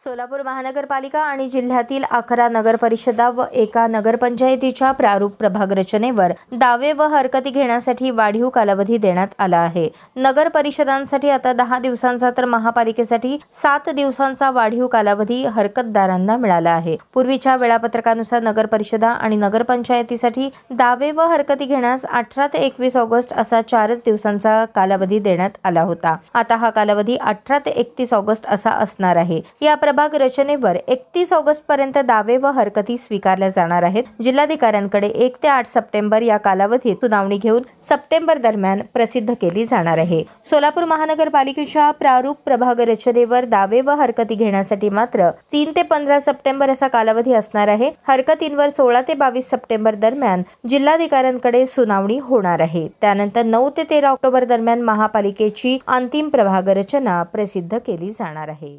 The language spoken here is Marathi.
सोलापूर महानगरपालिका आणि जिल्ह्यातील 11 नगरपरिषदा व एका नगरपंचायतीच्या प्रारूप प्रभाग रचनेवर दावे व हरकती घेण्यासाठी वाढीव कालावधी देण्यात आला आहे। नगरपरिषदांसाठी आता 10 दिवसांचा तर महापालिकेसाठी 7 दिवसांचा वाढीव कालावधी हरकतदारांना मिळाला आहे। पूर्वीच्या वेळापत्रकानुसार नगरपरिषदा आणि नगरपंचायतीसाठी दावे व हरकती घेण्यास 18 ते 21 ऑगस्ट असा 4 दिवसांचा कालावधी देण्यात आला होता। आता हा कालावधी 18 ते 31 ऑगस्ट असा असणार आहे। या प्रभाग रचनेवर 31 ऑगस्ट पर्यंत दावे व हरकती स्वीकारल्या जाणार आहेत। जिल्हाधिकाऱ्यांकडे 1 ते 8 सप्टेंबर या कालावधीत सुनावणी घेऊन सप्टेंबर दरम्यान प्रसिद्ध केली जाणार आहे। सोलापूर महानगरपालिकेच्या प्रारूप प्रभाग रचनेवर दावे व हरकती घेण्यासाठी मात्र 3 ते 15 सप्टेंबर असा कालावधी असणार आहे। हरकतींवर 16 ते 22 सप्टेंबर दरम्यान जिल्हाधिकाऱ्यांकडे सुनावणी होणार आहे। त्यानंतर 9 ते 13 ऑक्टोबर दरम्यान महापालिकेची अंतिम प्रभाग रचना प्रसिद्ध केली जाणार आहे।